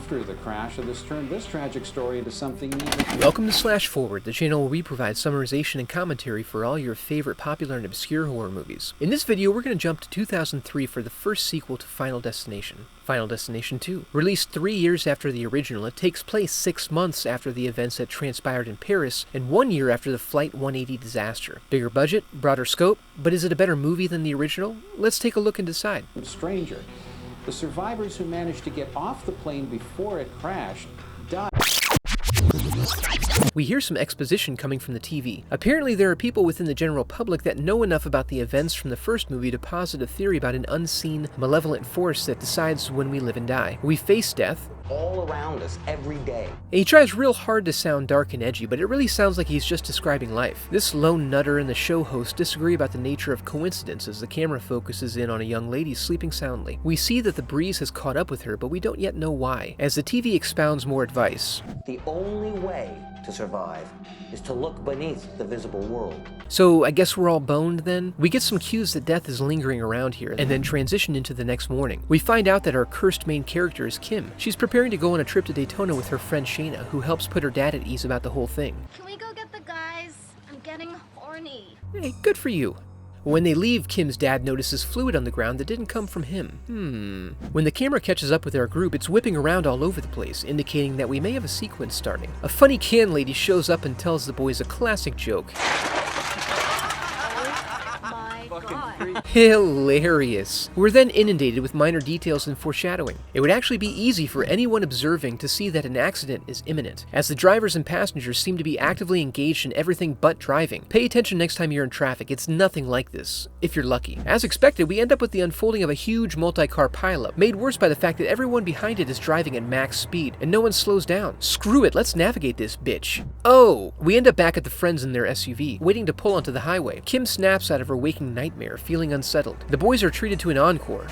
after the crash, this turned this tragic story into something even... Welcome to Slash Forward, the channel where we provide summarization and commentary for all your favorite popular and obscure horror movies. In this video, we're going to jump to 2003 for the first sequel to Final Destination. Final Destination 2. Released 3 years after the original, it takes place 6 months after the events that transpired in Paris, and 1 year after the Flight 180 disaster. Bigger budget, broader scope, but is it a better movie than the original? Let's take a look and decide. Stranger. The survivors who managed to get off the plane before it crashed died. We hear some exposition coming from the TV. Apparently there are people within the general public that know enough about the events from the first movie to posit a theory about an unseen, malevolent force that decides when we live and die. We face death all around us every day. And he tries real hard to sound dark and edgy, but it really sounds like he's just describing life. This lone nutter and the show host disagree about the nature of coincidence as the camera focuses in on a young lady sleeping soundly. We see that the breeze has caught up with her, but we don't yet know why. As the TV expounds more advice. The only way to survive is to look beneath the visible world. So I guess we're all boned then? We get some cues that death is lingering around here, and then transition into the next morning. We find out that our cursed main character is Kim. She's preparing to go on a trip to Daytona with her friend Shayna, who helps put her dad at ease about the whole thing. Can we go get the guys? I'm getting horny. Hey, good for you. When they leave, Kim's dad notices fluid on the ground that didn't come from him. When the camera catches up with our group, it's whipping around all over the place, indicating that we may have a sequence starting. A funny can lady shows up and tells the boys a classic joke. Hilarious. We're then inundated with minor details and foreshadowing. It would actually be easy for anyone observing to see that an accident is imminent, as the drivers and passengers seem to be actively engaged in everything but driving. Pay attention next time you're in traffic, it's nothing like this, if you're lucky. As expected, we end up with the unfolding of a huge multi-car pileup, made worse by the fact that everyone behind it is driving at max speed, and no one slows down. Screw it, let's navigate this bitch. Oh, we end up back at the friends in their SUV, waiting to pull onto the highway. Kim snaps out of her waking nightmare, feeling unsettled. The boys are treated to an encore.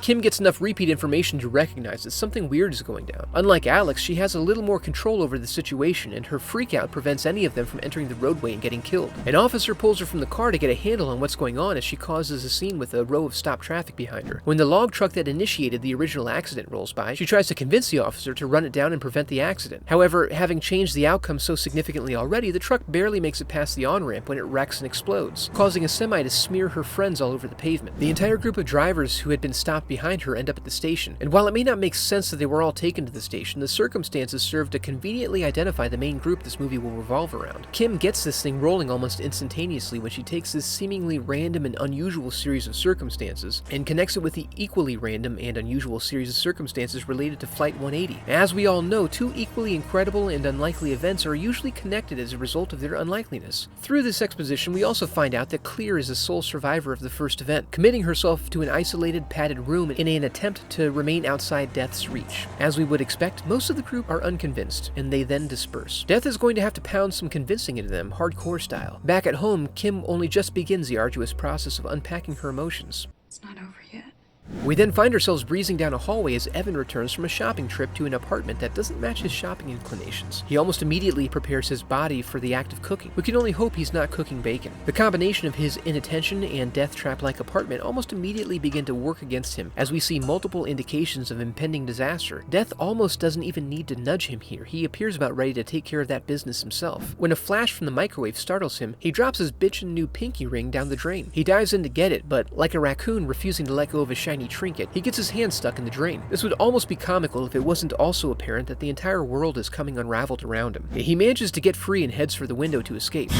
Kim gets enough repeat information to recognize that something weird is going down. Unlike Alex, she has a little more control over the situation, and her freakout prevents any of them from entering the roadway and getting killed. An officer pulls her from the car to get a handle on what's going on as she causes a scene with a row of stopped traffic behind her. When the log truck that initiated the original accident rolls by, she tries to convince the officer to run it down and prevent the accident. However, having changed the outcome so significantly already, the truck barely makes it past the on-ramp when it wrecks and explodes, causing a semi to smear her friends all over the pavement. The entire group of drivers who had been stopped behind her end up at the station, and while it may not make sense that they were all taken to the station, the circumstances serve to conveniently identify the main group this movie will revolve around. Kim gets this thing rolling almost instantaneously when she takes this seemingly random and unusual series of circumstances and connects it with the equally random and unusual series of circumstances related to Flight 180. As we all know, two equally incredible and unlikely events are usually connected as a result of their unlikeliness. Through this exposition, we also find out that Clear is the sole survivor of the first event, committing herself to an isolated, padded room in an attempt to remain outside Death's reach. As we would expect, most of the group are unconvinced, and they then disperse. Death is going to have to pound some convincing into them, hardcore style. Back at home, Kim only just begins the arduous process of unpacking her emotions. It's not over yet. We then find ourselves breezing down a hallway as Evan returns from a shopping trip to an apartment that doesn't match his shopping inclinations. He almost immediately prepares his body for the act of cooking. We can only hope he's not cooking bacon. The combination of his inattention and death trap-like apartment almost immediately begin to work against him as we see multiple indications of impending disaster. Death almost doesn't even need to nudge him here. He appears about ready to take care of that business himself. When a flash from the microwave startles him, he drops his bitchin' new pinky ring down the drain. He dives in to get it, but like a raccoon refusing to let go of his shiny trinket, he gets his hand stuck in the drain. This would almost be comical if it wasn't also apparent that the entire world is coming unraveled around him. He manages to get free and heads for the window to escape.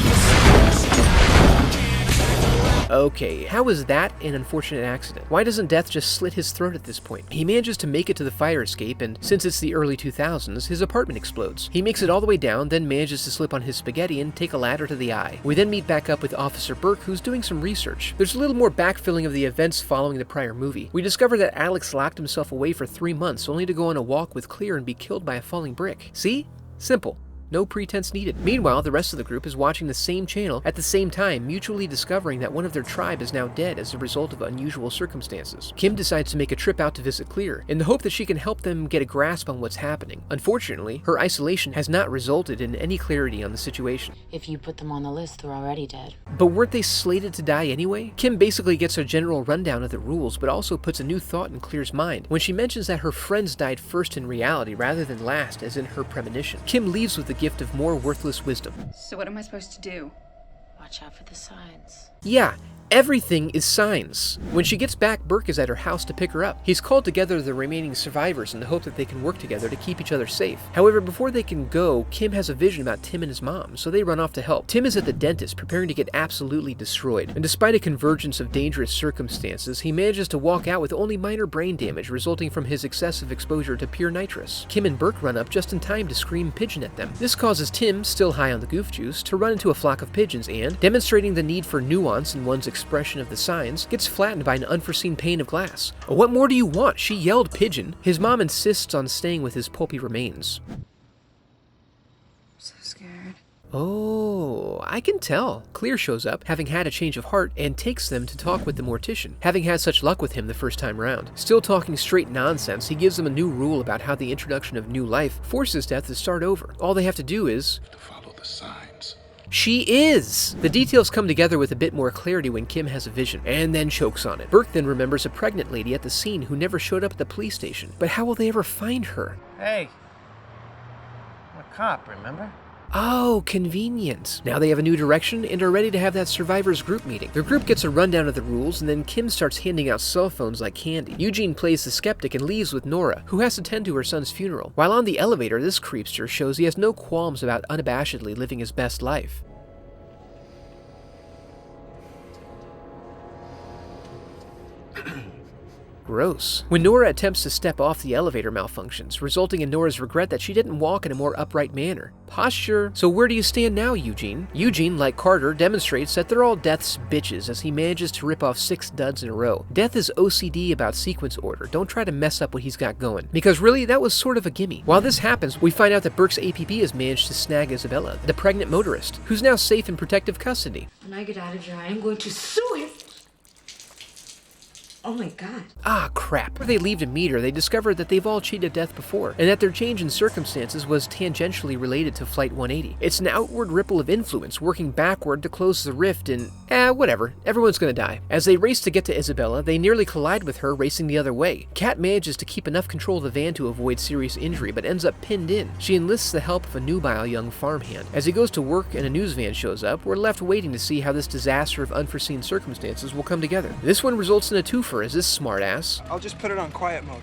Okay, how is that an unfortunate accident? Why doesn't Death just slit his throat at this point? He manages to make it to the fire escape, and since it's the early 2000s, his apartment explodes. He makes it all the way down, then manages to slip on his spaghetti and take a ladder to the eye. We then meet back up with Officer Burke, who's doing some research. There's a little more backfilling of the events following the prior movie. We discover that Alex locked himself away for 3 months, only to go on a walk with Clear and be killed by a falling brick. See? Simple. No pretense needed. Meanwhile, the rest of the group is watching the same channel at the same time, mutually discovering that one of their tribe is now dead as a result of unusual circumstances. Kim decides to make a trip out to visit Clear, in the hope that she can help them get a grasp on what's happening. Unfortunately, her isolation has not resulted in any clarity on the situation. If you put them on the list, they're already dead. But weren't they slated to die anyway? Kim basically gets a general rundown of the rules, but also puts a new thought in Clear's mind when she mentions that her friends died first in reality rather than last as in her premonition. Kim leaves with the gift of more worthless wisdom. So what am I supposed to do? Watch out for the signs. Yeah, everything is signs. When she gets back, Burke is at her house to pick her up. He's called together the remaining survivors in the hope that they can work together to keep each other safe. However, before they can go, Kim has a vision about Tim and his mom, so they run off to help. Tim is at the dentist, preparing to get absolutely destroyed, and despite a convergence of dangerous circumstances, he manages to walk out with only minor brain damage resulting from his excessive exposure to pure nitrous. Kim and Burke run up just in time to scream pigeon at them. This causes Tim, still high on the goof juice, to run into a flock of pigeons and, demonstrating the need for nuance in one's expression of the signs, gets flattened by an unforeseen pane of glass. What more do you want? She yelled pigeon. His mom insists on staying with his pulpy remains. So scared. Oh, I can tell. Clear shows up, having had a change of heart, and takes them to talk with the mortician, having had such luck with him the first time round. Still talking straight nonsense, he gives them a new rule about how the introduction of new life forces death to start over. All they have to do is to follow the signs. She is! The details come together with a bit more clarity when Kim has a vision, and then chokes on it. Burke then remembers a pregnant lady at the scene who never showed up at the police station. But how will they ever find her? Hey, I'm a cop, remember? Oh, convenient. Now they have a new direction and are ready to have that survivors group meeting. Their group gets a rundown of the rules, and then Kim starts handing out cell phones like candy. Eugene plays the skeptic and leaves with Nora, who has to tend to her son's funeral. While on the elevator, this creepster shows he has no qualms about unabashedly living his best life. Gross. When Nora attempts to step off, the elevator malfunctions, resulting in Nora's regret that she didn't walk in a more upright manner. Posture. So where do you stand now, Eugene? Eugene, like Carter, demonstrates that they're all Death's bitches as he manages to rip off 6 duds in a row. Death is OCD about sequence order. Don't try to mess up what he's got going. Because really, that was sort of a gimme. While this happens, we find out that Burke's APB has managed to snag Isabella, the pregnant motorist, who's now safe in protective custody. When I get out of here, I am going to sue him. Oh my god. Ah, crap. Before they leave to meet her, they discover that they've all cheated death before, and that their change in circumstances was tangentially related to Flight 180. It's an outward ripple of influence working backward to close the rift and, whatever, everyone's gonna die. As they race to get to Isabella, they nearly collide with her racing the other way. Kat manages to keep enough control of the van to avoid serious injury, but ends up pinned in. She enlists the help of a nubile young farmhand. As he goes to work and a news van shows up, we're left waiting to see how this disaster of unforeseen circumstances will come together. This one results in a twofer as this smartass I'll just put it on quiet mode.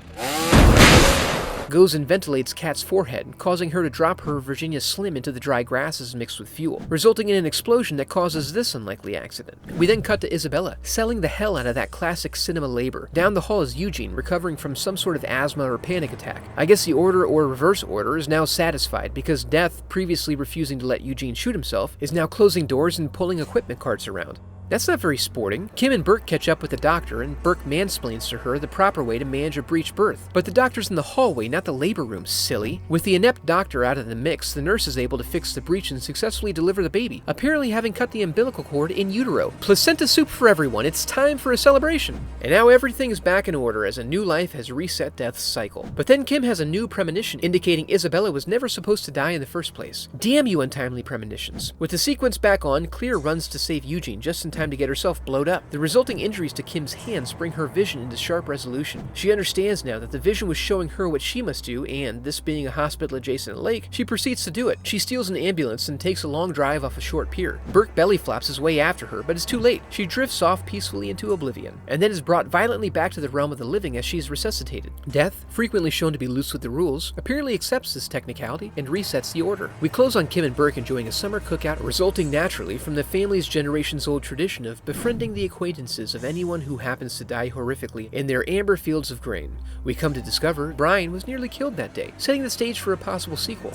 goes and ventilates Kat's forehead, causing her to drop her Virginia Slim into the dry grasses mixed with fuel, resulting in an explosion that causes this unlikely accident. We then cut to Isabella, selling the hell out of that classic cinema labor. Down the hall is Eugene, recovering from some sort of asthma or panic attack. I guess the order or reverse order is now satisfied, because Death, previously refusing to let Eugene shoot himself, is now closing doors and pulling equipment carts around. That's not very sporting. Kim and Burke catch up with the doctor, and Burke mansplains to her the proper way to manage a breech birth. But the doctor's in the hallway, not the labor room, silly. With the inept doctor out of the mix, the nurse is able to fix the breech and successfully deliver the baby, apparently having cut the umbilical cord in utero. Placenta soup for everyone. It's time for a celebration. And now everything is back in order as a new life has reset Death's cycle. But then Kim has a new premonition indicating Isabella was never supposed to die in the first place. Damn you untimely premonitions. With the sequence back on, Clear runs to save Eugene just in time to get herself blowed up. The resulting injuries to Kim's hands bring her vision into sharp resolution. She understands now that the vision was showing her what she must do, and this being a hospital adjacent lake, she proceeds to do it. She steals an ambulance and takes a long drive off a short pier. Burke belly flops his way after her, but it's too late. She drifts off peacefully into oblivion, and then is brought violently back to the realm of the living as she is resuscitated. Death, frequently shown to be loose with the rules, apparently accepts this technicality and resets the order. We close on Kim and Burke enjoying a summer cookout resulting naturally from the family's generations-old tradition of befriending the acquaintances of anyone who happens to die horrifically in their amber fields of grain. We come to discover Brian was nearly killed that day, setting the stage for a possible sequel.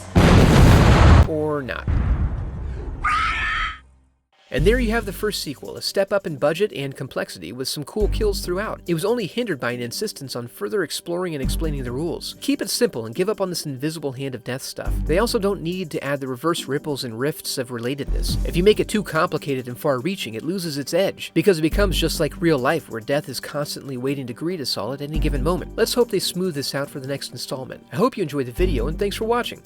Or not. And there you have the first sequel, a step up in budget and complexity with some cool kills throughout. It was only hindered by an insistence on further exploring and explaining the rules. Keep it simple and give up on this invisible hand of death stuff. They also don't need to add the reverse ripples and rifts of relatedness. If you make it too complicated and far-reaching, it loses its edge, because it becomes just like real life where death is constantly waiting to greet us all at any given moment. Let's hope they smooth this out for the next installment. I hope you enjoyed the video and thanks for watching.